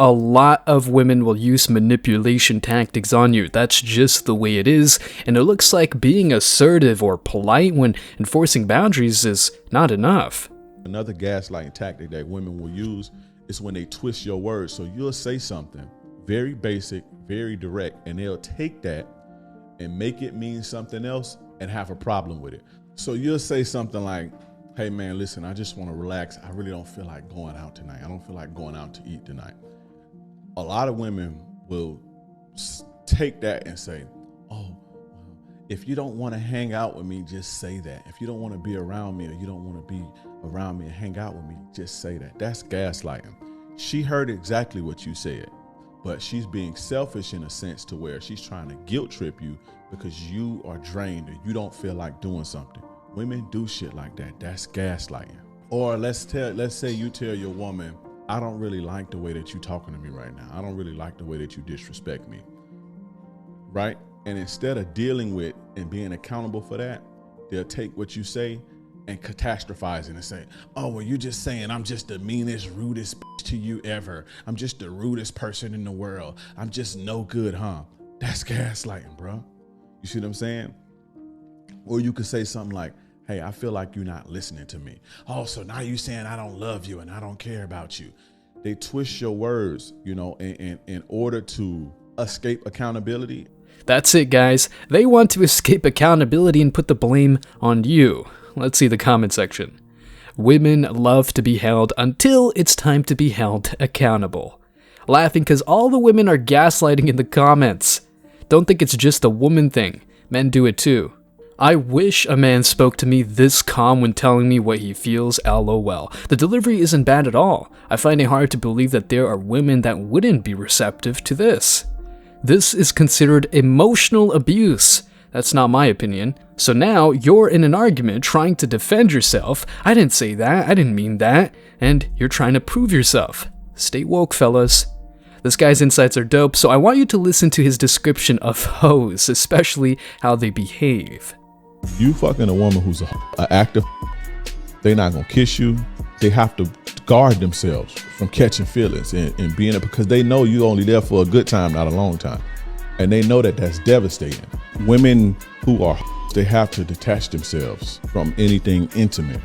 a lot of women will use manipulation tactics on you. That's just the way it is, and it looks like being assertive or polite when enforcing boundaries is not enough. Another gaslighting tactic that women will use is when they twist your words. So you'll say something very basic, very direct, and they'll take that and make it mean something else and have a problem with it. So you'll say something like, hey man, listen, I just want to relax. I really don't feel like going out tonight. I don't feel like going out to eat tonight. A lot of women will take that and say, oh, well, if you don't want to hang out with me, just say that. If you don't want to be around me, or you don't want to be around me and hang out with me, just say that. That's gaslighting. She heard exactly what you said, but she's being selfish in a sense to where she's trying to guilt trip you because you are drained and you don't feel like doing something. Women do shit like that. That's gaslighting. Or let's say you tell your woman, I don't really like the way that you're talking to me right now. I don't really like the way that you disrespect me. Right? And instead of dealing with and being accountable for that, they'll take what you say and catastrophize it and say, oh, well, you're just saying I'm just the meanest, rudest bitch to you ever. I'm just the rudest person in the world. I'm just no good, huh? That's gaslighting, bro. You see what I'm saying? Or you could say something like, hey, I feel like you're not listening to me. Oh, so now you're saying I don't love you and I don't care about you. They twist your words, in order to escape accountability. That's it, guys. They want to escape accountability and put the blame on you. Let's see the comment section. Women love to be held until it's time to be held accountable. Laughing because all the women are gaslighting in the comments. Don't think it's just a woman thing. Men do it too. I wish a man spoke to me this calm when telling me what he feels, lol. The delivery isn't bad at all. I find it hard to believe that there are women that wouldn't be receptive to this. This is considered emotional abuse. That's not my opinion. So now you're in an argument trying to defend yourself. I didn't say that, I didn't mean that. And you're trying to prove yourself. Stay woke, fellas. This guy's insights are dope, so I want you to listen to his description of hoes, especially how they behave. You fucking a woman who's an active, they're not gonna kiss you. They have to guard themselves from catching feelings and being it because they know you're only there for a good time, not a long time. And they know that that's devastating. Women who are, they have to detach themselves from anything intimate.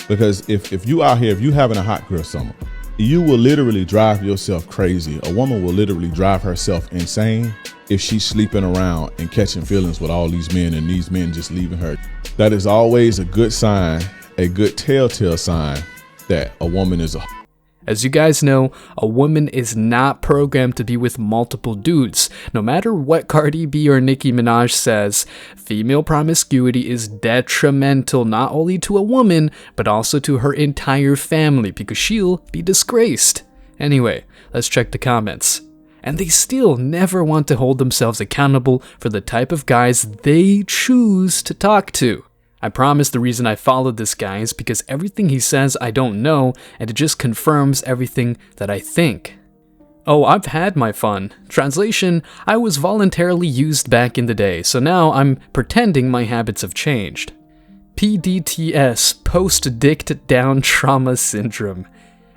Because if you out here, if you having a hot girl summer, you will literally drive yourself crazy. A woman will literally drive herself insane if she's sleeping around and catching feelings with all these men and these men just leaving her. That is always a good sign, a good telltale sign that a woman is a. As you guys know, a woman is not programmed to be with multiple dudes. No matter what Cardi B or Nicki Minaj says, female promiscuity is detrimental not only to a woman, but also to her entire family because she'll be disgraced. Anyway, let's check the comments. And they still never want to hold themselves accountable for the type of guys they choose to talk to. I promise the reason I followed this guy is because everything he says I don't know, and it just confirms everything that I think. Oh, I've had my fun. Translation, I was voluntarily used back in the day, so now I'm pretending my habits have changed. PDTS, post-dicked down trauma syndrome.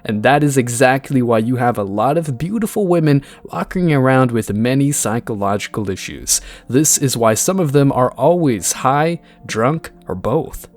And that is exactly why you have a lot of beautiful women walking around with many psychological issues. This is why some of them are always high, drunk, or both.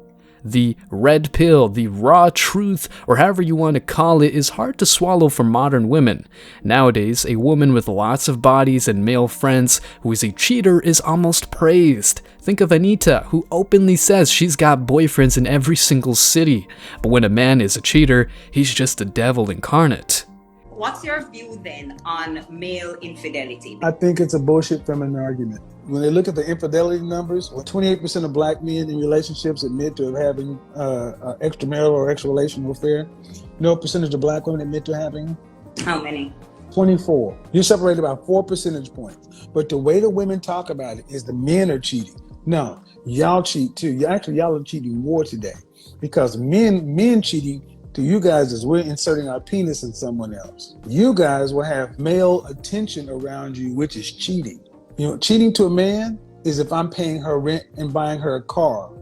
The red pill, the raw truth, or however you want to call it, is hard to swallow for modern women. Nowadays, a woman with lots of bodies and male friends who is a cheater is almost praised. Think of Anita, who openly says she's got boyfriends in every single city. But when a man is a cheater, he's just the devil incarnate. What's your view then on male infidelity? I think it's a bullshit feminine argument. When they look at the infidelity numbers, 28% of black men in relationships admit to having extramarital or extra-relational affair. You know what percentage of black women admit to having? How many? 24. You're separated by 4 percentage points. But the way the women talk about it is the men are cheating. No, y'all cheat too. Y'all are cheating more today because men cheating to you guys is we're inserting our penis in someone else. You guys will have male attention around you, which is cheating. You know, cheating to a man is if I'm paying her rent and buying her a car.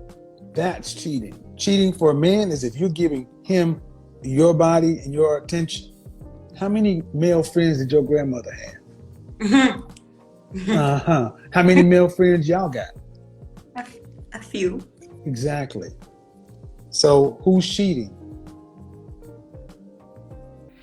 That's cheating. Cheating for a man is if you're giving him your body and your attention. How many male friends did your grandmother have? How many male friends y'all got? A few. Exactly. So who's cheating?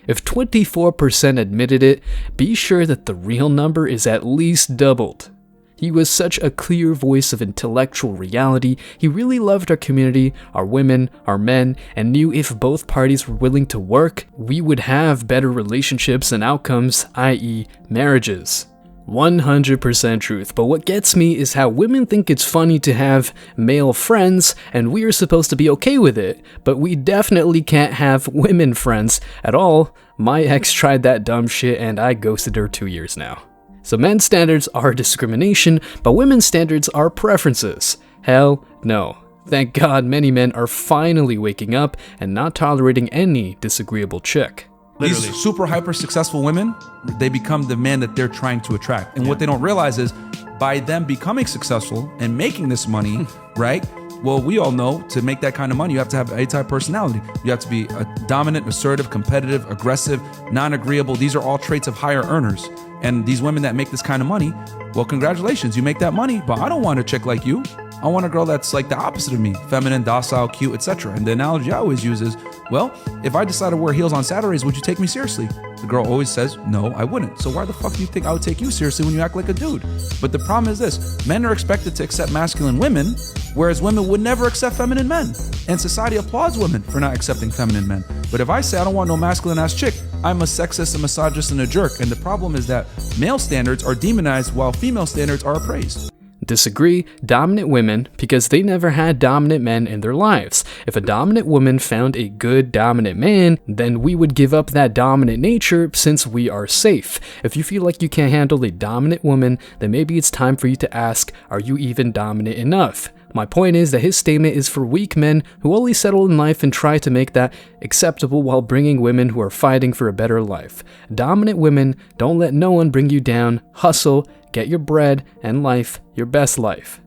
If 24% admitted it, be sure that the real number is at least doubled. He was such a clear voice of intellectual reality. He really loved our community, our women, our men, and knew if both parties were willing to work, we would have better relationships and outcomes, i.e. marriages. 100% truth, but what gets me is how women think it's funny to have male friends, and we are supposed to be okay with it, but we definitely can't have women friends at all. My ex tried that dumb shit and I ghosted her 2 years now. So men's standards are discrimination, but women's standards are preferences. Hell no. Thank God many men are finally waking up and not tolerating any disagreeable chick. These super hyper successful women, they become the man that they're trying to attract. And what they don't realize is by them becoming successful and making this money, right? Well, we all know to make that kind of money, you have to have A-type personality. You have to be a dominant, assertive, competitive, aggressive, non-agreeable. These are all traits of higher earners. And these women that make this kind of money, well, congratulations, you make that money, but I don't want a chick like you. I want a girl that's like the opposite of me, feminine, docile, cute, etc. And the analogy I always use is, well, if I decided to wear heels on Saturdays, would you take me seriously? The girl always says, no, I wouldn't. So why the fuck do you think I would take you seriously when you act like a dude? But the problem is this, men are expected to accept masculine women, whereas women would never accept feminine men. And society applauds women for not accepting feminine men. But if I say I don't want no masculine ass chick, I'm a sexist, a misogynist, and a jerk. And the problem is that male standards are demonized while female standards are appraised. Disagree, dominant women, because they never had dominant men in their lives. If a dominant woman found a good dominant man, then we would give up that dominant nature since we are safe. If you feel like you can't handle a dominant woman, then maybe it's time for you to ask, are you even dominant enough? My point is that his statement is for weak men who only settle in life and try to make that acceptable while bringing women who are fighting for a better life. Dominant women, don't let no one bring you down, hustle, get your bread, and life your best life.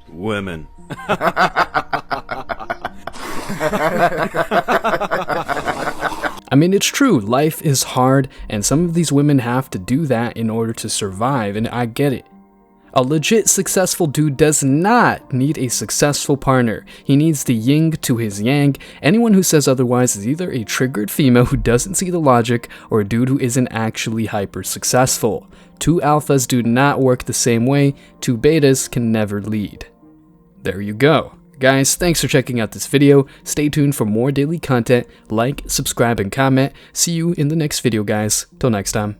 Women. I mean, it's true, life is hard, and some of these women have to do that in order to survive, and I get it. A legit successful dude does not need a successful partner. He needs the yin to his yang. Anyone who says otherwise is either a triggered female who doesn't see the logic or a dude who isn't actually hyper successful. Two alphas do not work the same way. Two betas can never lead. There you go. Guys, thanks for checking out this video. Stay tuned for more daily content. Like, subscribe, and comment. See you in the next video, guys. Till next time.